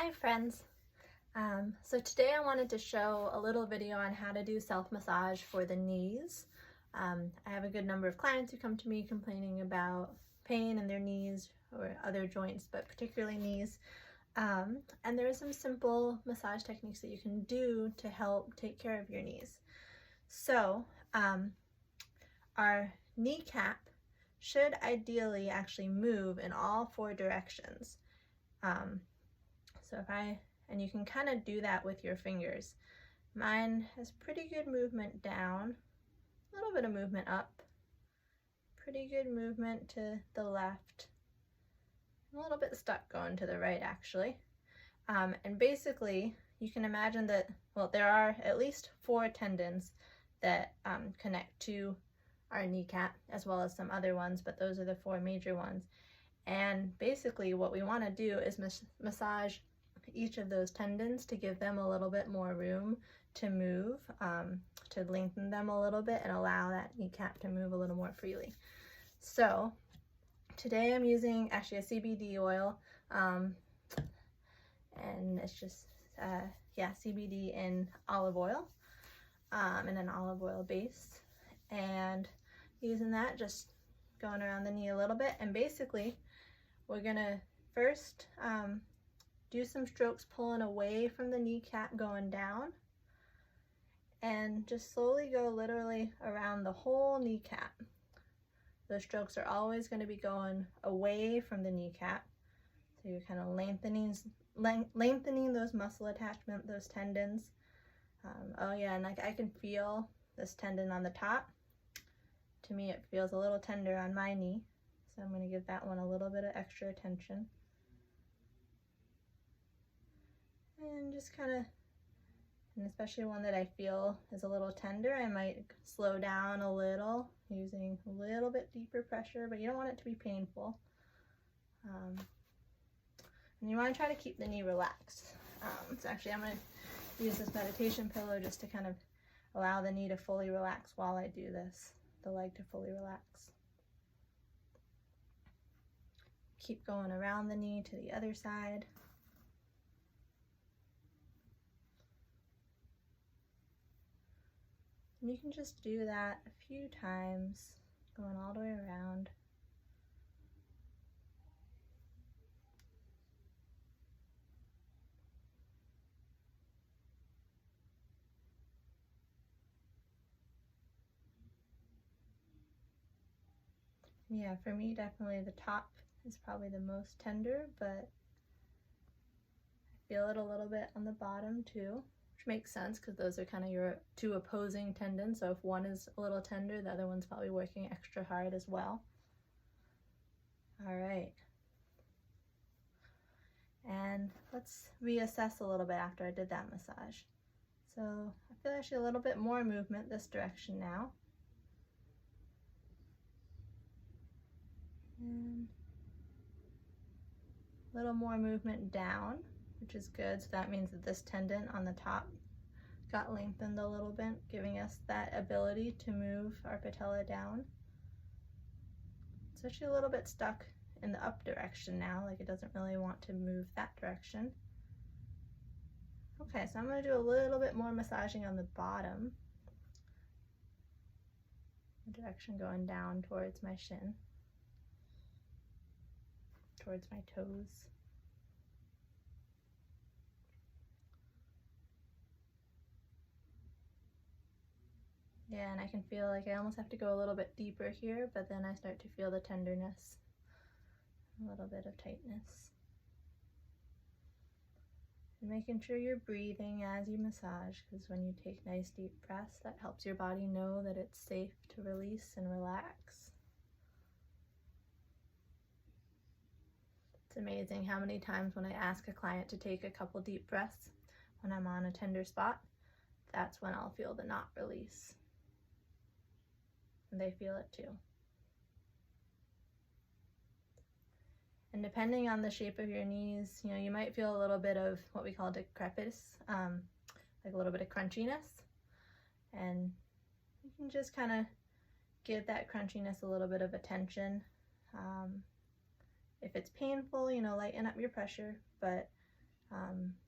Hi friends! So today I wanted to show a little video on how to do self-massage for the knees. I have a good number of clients who come to me complaining about pain in their knees or other joints, but particularly knees. And there are some simple massage techniques that you can do to help take care of your knees. So our kneecap should ideally actually move in all four directions. And you can kind of do that with your fingers. Mine has pretty good movement down, a little bit of movement up, pretty good movement to the left, a little bit stuck going to the right actually. And basically you can imagine that, well, there are at least 4 tendons that connect to our kneecap, as well as some other ones, but those are the 4 major ones. And basically what we want to do is massage each of those tendons to give them a little bit more room to move, to lengthen them a little bit and allow that kneecap to move a little more freely. So today I'm using actually a CBD oil, and it's just CBD in olive oil, and an olive oil base, and using that, just going around the knee a little bit. And basically we're gonna first do some strokes pulling away from the kneecap going down, and just slowly go literally around the whole kneecap. Those strokes are always going to be going away from the kneecap, so you're kind of lengthening those muscle attachment, those tendons. Oh yeah, and I can feel this tendon on the top. To me it feels a little tender on my knee, so I'm going to give that one a little bit of extra attention. And just kind of, and especially one that I feel is a little tender, I might slow down a little, using a little bit deeper pressure, but you don't want it to be painful. And you want to try to keep the knee relaxed. So actually I'm going to use this meditation pillow just to kind of allow the knee to fully relax while I do this, the leg to fully relax. Keep going around the knee to the other side. And you can just do that a few times, going all the way around. Yeah, for me, definitely the top is probably the most tender, but I feel it a little bit on the bottom too, which makes sense because those are kind of your 2 opposing tendons. So if one is a little tender, the other one's probably working extra hard as well. All right. And let's reassess a little bit after I did that massage. So I feel actually a little bit more movement this direction now. And a little more movement down, which is good. So that means that this tendon on the top got lengthened a little bit, giving us that ability to move our patella down. It's actually a little bit stuck in the up direction now, like it doesn't really want to move that direction. Okay, so I'm going to do a little bit more massaging on the bottom, the direction going down towards my shin, towards my toes. Yeah, and I can feel like I almost have to go a little bit deeper here, but then I start to feel the tenderness, a little bit of tightness. And making sure you're breathing as you massage, because when you take nice deep breaths, that helps your body know that it's safe to release and relax. It's amazing how many times when I ask a client to take a couple deep breaths when I'm on a tender spot, that's when I'll feel the knot release. And they feel it too. And depending on the shape of your knees, you know, you might feel a little bit of what we call decrepitness, like a little bit of crunchiness. And you can just kind of give that crunchiness a little bit of attention. If it's painful, you know, lighten up your pressure, but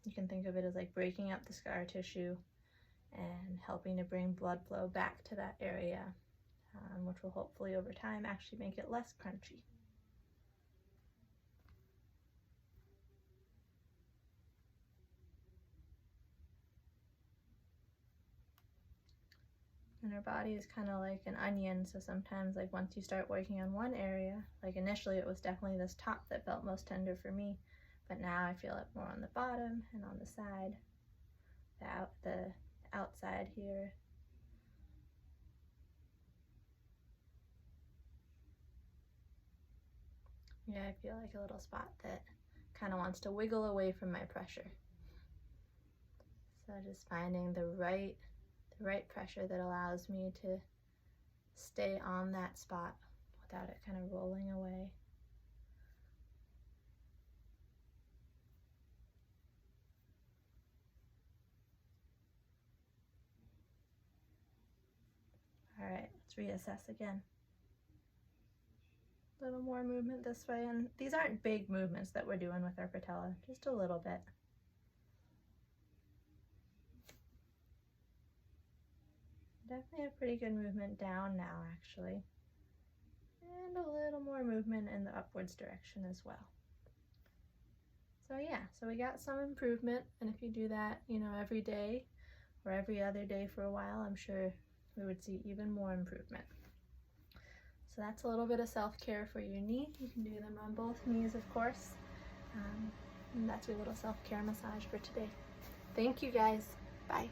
You can think of it as like breaking up the scar tissue and helping to bring blood flow back to that area, which will hopefully over time actually make it less crunchy. And our body is kind of like an onion, so sometimes like once you start working on one area, like initially it was definitely this top that felt most tender for me, but now I feel it more on the bottom and on the side, the outside here. Yeah, I feel like a little spot that kind of wants to wiggle away from my pressure. So just finding the right pressure that allows me to stay on that spot without it kind of rolling away. All right, let's reassess again. A little more movement this way, and these aren't big movements that we're doing with our patella, just a little bit. Definitely a pretty good movement down now, actually. And a little more movement in the upwards direction as well. So yeah, so we got some improvement, and if you do that, you know, every day or every other day for a while, I'm sure we would see even more improvement. So that's a little bit of self-care for your knee. You can do them on both knees, of course. And that's your little self-care massage for today. Thank you guys. Bye.